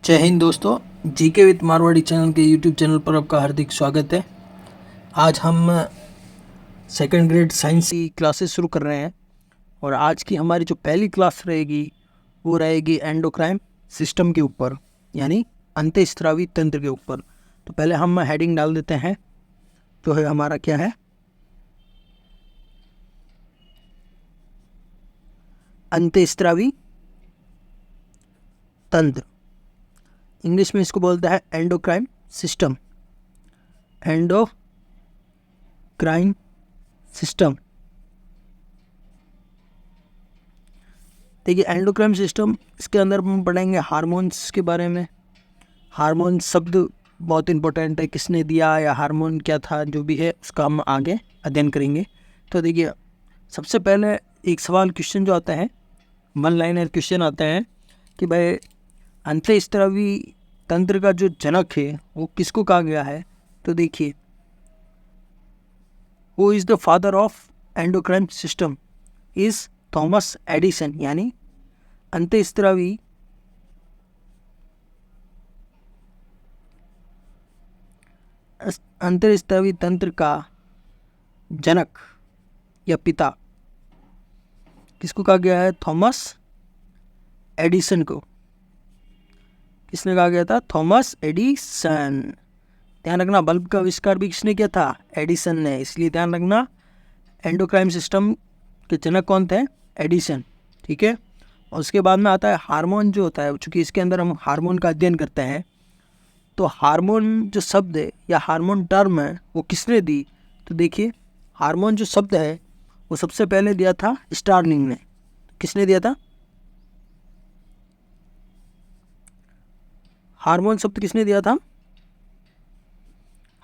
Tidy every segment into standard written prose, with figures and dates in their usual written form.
जय हिंद दोस्तों। GK with Marwari channel के यूट्यूब चैनल पर आपका हार्दिक स्वागत है। आज हम सेकंड ग्रेड साइंस की क्लासेस शुरू कर रहे हैं और आज की हमारी जो पहली क्लास रहेगी वो रहेगी एंडोक्राइन सिस्टम के ऊपर, यानी अंतःस्रावी तंत्र के ऊपर। तो पहले हम हेडिंग डाल देते हैं, जो है हमारा क्या है, अंतःस्रावी तंत्र। इंग्लिश में इसको बोलता है एंडोक्राइन सिस्टम, एंडोक्राइन सिस्टम। देखिए एंडोक्राइन सिस्टम, इसके अंदर हम पढ़ेंगे हार्मोन्स के बारे में। हार्मोन शब्द बहुत इंपॉर्टेंट है, किसने दिया या हार्मोन क्या था, जो भी है उसका हम आगे अध्ययन करेंगे। तो देखिए सबसे पहले एक सवाल क्वेश्चन जो आता है, वन लाइनर क्वेश्चन आता है कि भाई अंतःस्रावी तंत्र का जो जनक है वो किसको कहा गया है। तो देखिए वो is the father of endocrine system is Thomas Edison, यानी अंतःस्रावी अंतःस्रावी तंत्र का जनक या पिता किसको कहा गया है, थॉमस एडिसन को। किसने कहा गया था, थॉमस एडिसन। ध्यान रखना बल्ब का आविष्कार भी किसने किया था, एडिसन ने, इसलिए ध्यान रखना एंडोक्राइन सिस्टम के जनक कौन थे, एडिसन। ठीक है। और उसके बाद में आता है हार्मोन जो होता है, चूँकि इसके अंदर हम हार्मोन का अध्ययन करते हैं, तो हार्मोन जो शब्द है या हार्मोन टर्म है वो किसने दी। तो देखिए हार्मोन जो शब्द है वो सबसे पहले दिया था स्टार्लिंग ने। किसने दिया था, हार्मोन शब्द किसने दिया था,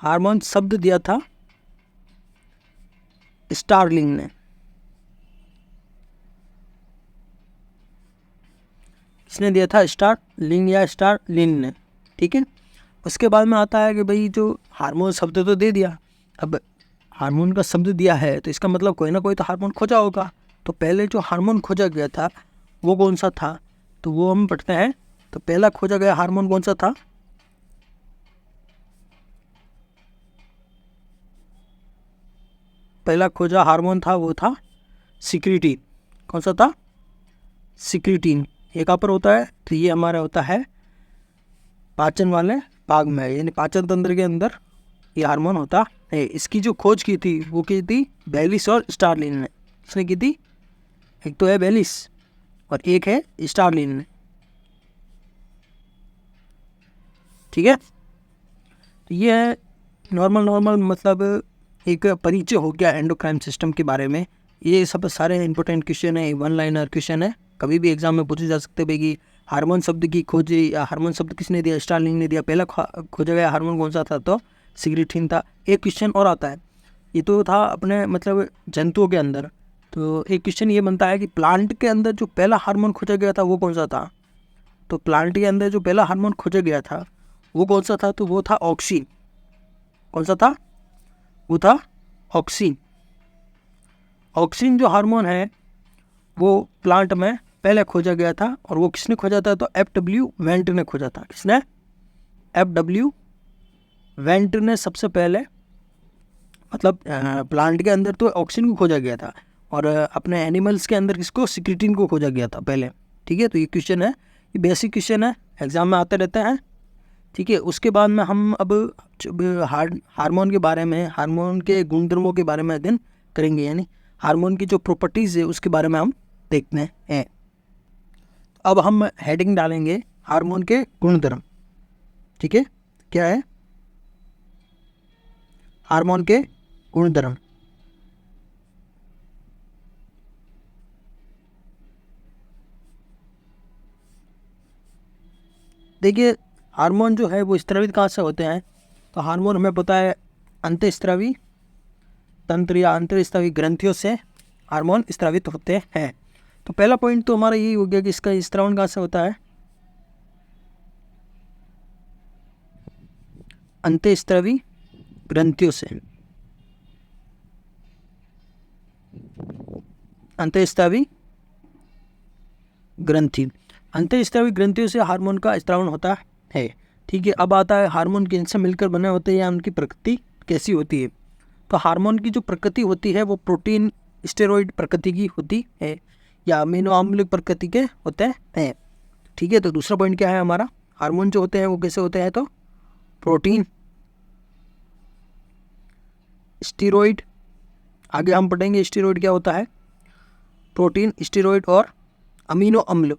हार्मोन शब्द दिया था स्टार्लिंग ने। किसने दिया था, स्टार्लिंग या स्टार्लिन ने। ठीक है। उसके बाद में आता है कि भाई जो हार्मोन शब्द तो दे दिया, अब हार्मोन का शब्द दिया है तो इसका मतलब कोई ना कोई तो हार्मोन खोजा होगा। तो पहले जो हार्मोन खोजा गया था वो कौन सा था, तो वो हम पढ़ते हैं। तो पहला खोजा गया हार्मोन कौन सा था, पहला खोजा हार्मोन था वो था सिक्रीटिन। कौन सा था, सिक्रीटिन। ये कहाँ पर होता है, तो ये हमारा होता है पाचन वाले भाग में, यानी पाचन तंत्र के अंदर ये हार्मोन होता है। इसकी जो खोज की थी वो की थी बेलिस और स्टार्लिन ने। किसने की थी, एक तो है बेलिस और एक है स्टार्लिन ने। ठीक है। तो ये है नॉर्मल मतलब एक परिचय हो गया एंडोक्राइन सिस्टम के बारे में। ये सब सारे इंपॉर्टेंट क्वेश्चन है, वन लाइनर क्वेश्चन है, कभी भी एग्जाम में पूछे जा सकते हैं कि हार्मोन शब्द की खोज या हार्मोन शब्द किसने दिया, स्टार्लिंग ने दिया। पहला खोजा गया हार्मोन कौन सा था, तो सिक्रीटिन था। एक क्वेश्चन और आता है, ये तो था अपने मतलब जंतुओं के अंदर। तो एक क्वेश्चन ये बनता है कि प्लांट के अंदर जो पहला हार्मोन खोजा गया था वो कौन सा था। तो प्लांट के अंदर जो पहला हार्मोन खोजा गया था वो कौन सा था, तो वो था ऑक्सीन। कौन सा था, वो था ऑक्सीन। ऑक्सीन जो हार्मोन है वो प्लांट में पहले खोजा गया था, और वो किसने खोजा था, तो एफ.डब्ल्यू. वेंट ने खोजा था। किसने, एफ.डब्ल्यू. वेंट ने सबसे पहले, मतलब प्लांट के अंदर तो ऑक्सीन को खोजा गया था, और अपने एनिमल्स के अंदर किसको, सिक्रीटिन को खोजा गया था पहले। ठीक है। तो ये क्वेश्चन है, ये बेसिक क्वेश्चन है, एग्जाम में आते रहते हैं। ठीक है। उसके बाद में हम अब हार्मोन के बारे में, हार्मोन के गुणधर्मों के बारे में अध्ययन करेंगे, यानी हार्मोन की जो प्रॉपर्टीज़ है उसके बारे में हम देखते हैं। अब हम हेडिंग डालेंगे हार्मोन के गुणधर्म। ठीक है, क्या है, हार्मोन के गुणधर्म। देखिए हार्मोन जो है वो स्रावित कहाँ से होते हैं, तो हार्मोन हमें पता है अंतःस्रावी तंत्र या अंतःस्रावी ग्रंथियों से हार्मोन स्रावित होते हैं। तो पहला पॉइंट तो हमारा यही हो गया कि इसका स्रावन कहाँ से होता है, अंतःस्रावी ग्रंथियों से। अंतःस्रावी ग्रंथि, अंतःस्रावी ग्रंथियों से हार्मोन का स्रावन होता है। ठीक है, अब आता है हार्मोन किनसे मिलकर बने होते हैं या उनकी प्रकृति कैसी होती है। तो हार्मोन की जो प्रकृति होती है वो प्रोटीन स्टेरॉइड प्रकृति की होती है या अमीनो अम्ल प्रकृति के होते हैं। ठीक है, तो दूसरा पॉइंट क्या है हमारा, हार्मोन जो होते हैं वो कैसे होते हैं, तो प्रोटीन स्टेरॉइड, आगे हम पढ़ेंगे स्टेरॉइड क्या होता है, प्रोटीन स्टेरॉइड और अमीनो अम्ल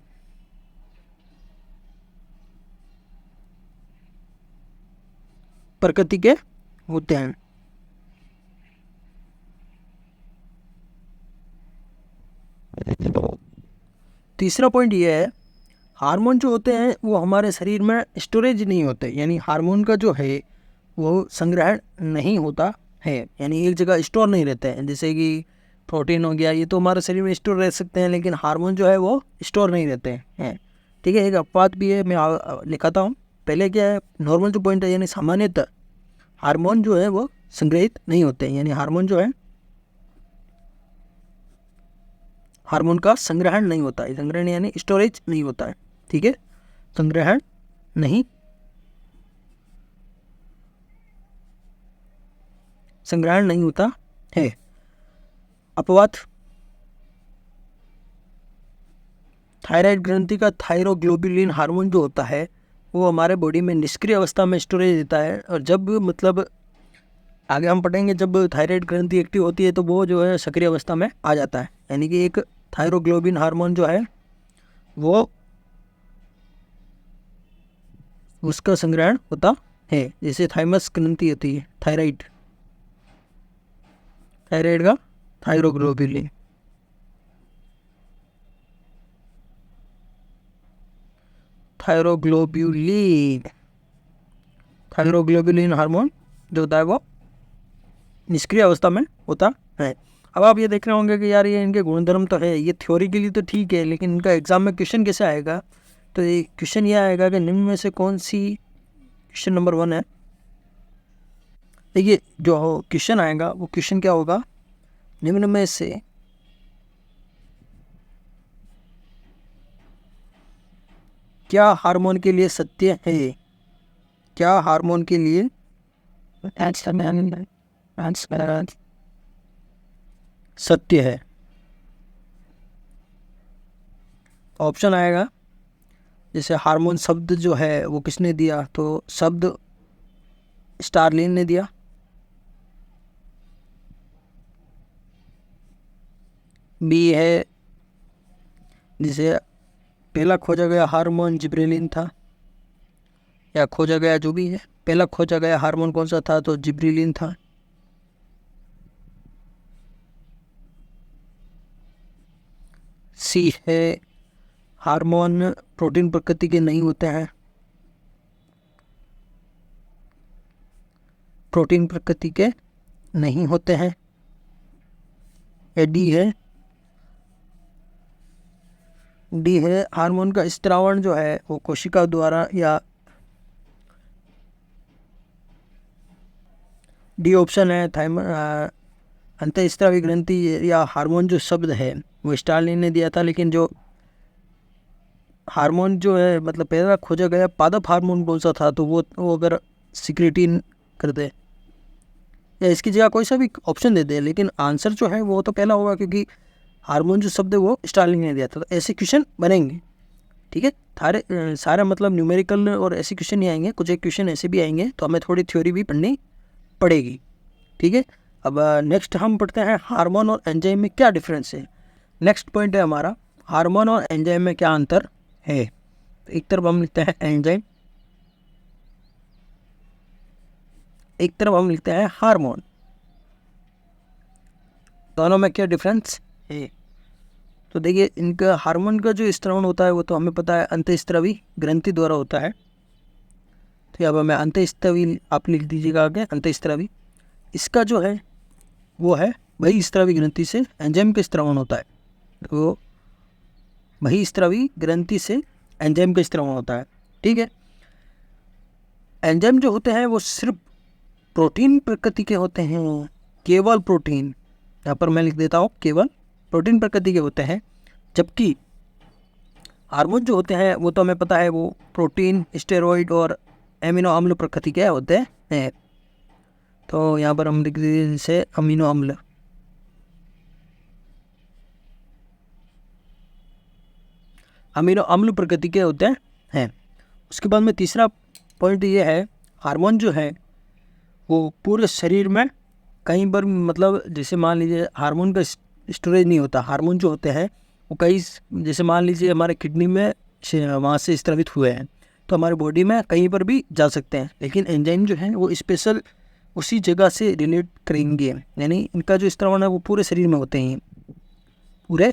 प्रकृति के होते हैं। तीसरा पॉइंट ये है, हार्मोन जो होते हैं वो हमारे शरीर में स्टोरेज नहीं होते, यानी हार्मोन का जो है वो संग्रहण नहीं होता है, यानी एक जगह स्टोर नहीं रहते हैं। जैसे कि प्रोटीन हो गया, ये तो हमारे शरीर में स्टोर रह सकते हैं, लेकिन हार्मोन जो है वो स्टोर नहीं रहते हैं। ठीक है, एक अपवाद भी है, मैं लिखाता हूँ। पहले क्या है, नॉर्मल जो पॉइंट है, यानी सामान्यतः हार्मोन जो है वो संग्रहित नहीं होते हैं, यानी हार्मोन जो है हार्मोन का संग्रहण नहीं होता है, संग्रहण यानी स्टोरेज नहीं होता है। ठीक है, संग्रहण नहीं, संग्रहण नहीं होता है। अपवाद, थायराइड ग्रंथि का थायरोग्लोबुलिन हार्मोन जो होता है वो हमारे बॉडी में निष्क्रिय अवस्था में स्टोरेज देता है, और जब मतलब आगे हम पढ़ेंगे जब थायराइड ग्रंथि एक्टिव होती है तो वो जो है सक्रिय अवस्था में आ जाता है, यानी कि एक थायरोग्लोबिन हार्मोन जो है वो उसका संग्रहण होता है। जैसे थाइमस ग्रंथि होती है, थायराइड, थायराइड का थायरोग्लोबुलिन, थायरोग्लोबुलिन, थायरोग्लोबुलिन हार्मोन जो होता है वो निष्क्रिय अवस्था में होता है। अब आप ये देख रहे होंगे कि यार ये इनके गुणधर्म तो है, ये थ्योरी के लिए तो ठीक है, लेकिन इनका एग्जाम में क्वेश्चन कैसे आएगा, तो ये क्वेश्चन ये आएगा कि निम्न में से कौन सी, क्वेश्चन नंबर 1 है, देखिए जो क्वेश्चन आएगा वो क्वेश्चन क्या होगा, निम्न में से क्या हार्मोन के लिए सत्य है, क्या हार्मोन के लिए सत्य है। ऑप्शन आएगा, जैसे हार्मोन शब्द जो है वो किसने दिया, तो शब्द स्टारलिन ने दिया। बी है, जिसे पहला खोजा गया हार्मोन जिब्रेलिन था, या खोजा गया जो भी है, पहला खोजा गया हार्मोन कौन सा था, तो जिब्रेलिन था। सी है, हार्मोन प्रोटीन प्रकृति के नहीं होते हैं, प्रोटीन प्रकृति के नहीं होते हैं। डी है, डी है, हार्मोन का स्त्रावण जो है वो कोशिका द्वारा, या डी ऑप्शन है अंतःस्रावी ग्रंथि या हार्मोन जो शब्द है वो स्टारलिन ने दिया था, लेकिन जो हार्मोन जो है मतलब पहला खोजा गया पादप हार्मोन कौन सा था, तो वो अगर सिक्रेटिन कर दे या इसकी जगह कोई सा भी ऑप्शन दे दे, लेकिन आंसर जो है वो तो पहला होगा, क्योंकि हार्मोन जो शब्द है वो स्टारलिन ने दिया था। तो ऐसे क्वेश्चन बनेंगे। ठीक है, सारे मतलब न्यूमेरिकल और ऐसे क्वेश्चन नहीं आएंगे, कुछ एक क्वेश्चन ऐसे भी आएंगे, तो हमें थोड़ी थ्योरी भी पढ़नी पड़ेगी। ठीक है, अब नेक्स्ट हम पढ़ते हैं हार्मोन और एंजाइम में क्या डिफरेंस है। नेक्स्ट पॉइंट है हमारा, हार्मोन और एंजाइम में क्या अंतर है। तो एक तरफ हम लिखते हैं एंजाइम, एक तरफ हम लिखते हैं हार्मोन, दोनों में क्या डिफरेंस है। तो देखिए, इनका हार्मोन का जो स्त्रावण होता है वो तो हमें पता है अंतःस्रावी ग्रंथि द्वारा होता है। तो अब मैं अंतःस्रावी आप लिख दीजिएगा आगे, अंतःस्रावी। इसका जो है वो है बहिस्रावी ग्रंथि से एंजाइम का स्त्रावण होता है, तो बहिस्रावी ग्रंथि से एंजाइम का स्त्रावण होता है। ठीक है, एंजाइम जो होते हैं वो सिर्फ प्रोटीन प्रकृति के होते हैं, केवल प्रोटीन, यहाँ पर मैं लिख देता हूँ केवल प्रोटीन प्रकृति के होते हैं, जबकि हार्मोन जो होते हैं वो तो हमें पता है, वो प्रोटीन, स्टेरॉइड और एमिनो अम्ल प्रकृति के होते हैं। तो यहाँ पर हम लिख दीजिए जैसे अमीनो अम्ल। अमीनो अम्ल प्रकृति के होते हैं। उसके बाद में तीसरा पॉइंट ये है, हार्मोन जो है वो पूरे शरीर में कहीं पर, मतलब जैसे मान लीजिए हार्मोन का स्टोरेज नहीं होता। हार्मोन जो होते हैं वो कई, जैसे मान लीजिए हमारे किडनी में वहाँ से स्रावित हुए हैं तो हमारे बॉडी में कहीं पर भी जा सकते हैं, लेकिन एंजाइम जो है वो स्पेशल उसी जगह से रिलेट करेंगे, यानी इनका जो स्रावण है वो पूरे शरीर में होते हैं, पूरे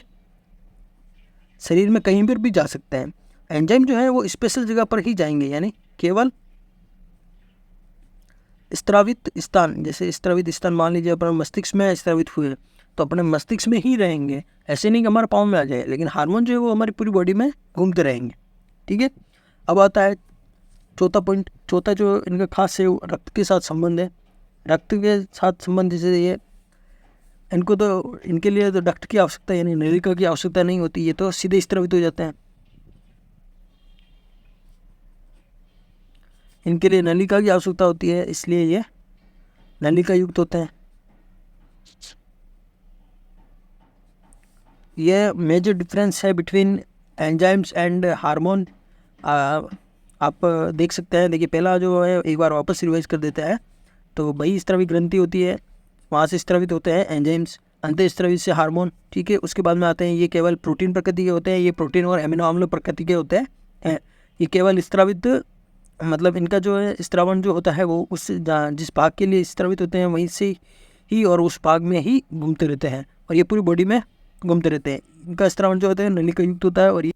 शरीर में कहीं पर भी जा सकते हैं। एंजाइम जो है वो स्पेशल जगह पर ही जाएंगे, यानी केवल स्रावित स्थान, जैसे स्रावित स्थान मान लीजिए अपने मस्तिष्क में स्रावित हुए तो अपने मस्तिष्क में ही रहेंगे, ऐसे नहीं कि हमारे पाँव में आ जाए, लेकिन हार्मोन जो है वो हमारी पूरी बॉडी में घूमते रहेंगे। ठीक है, अब आता है चौथा पॉइंट। चौथा जो इनका खास है वो रक्त के साथ संबंध है। रक्त के साथ संबंध जैसे ये, इनको तो, इनके लिए तो डक्ट की आवश्यकता यानी नलिका की आवश्यकता नहीं होती, ये तो सीधे स्रावित हो जाते हैं। इनके लिए नलिका की आवश्यकता होती है, इसलिए ये नलिका युक्त होते हैं। ये मेजर डिफरेंस है बिटवीन एंजाइम्स एंड हार्मोन। आप देख सकते हैं, देखिए पहला जो है एक बार वापस रिवाइज कर देता है। तो बहिस्रावी ग्रंथि होती है, वहाँ से स्रावित होते हैं एंजाइम्स, अंतःस्रावित से हार्मोन। ठीक है, उसके बाद में आते हैं, ये केवल प्रोटीन प्रकृति के होते हैं, ये प्रोटीन और एमिनो अम्ल प्रकृति के होते हैं। ये केवल स्रावित, मतलब इनका जो है स्रावण जो होता है वो उस जिस भाग के लिए स्रावित होते हैं वहीं से ही और उस भाग में ही घूमते रहते हैं, और ये पूरी बॉडी में घूमते रहते हैं। इनका स्रावण जो होता है नलिका युक्त होता है और ये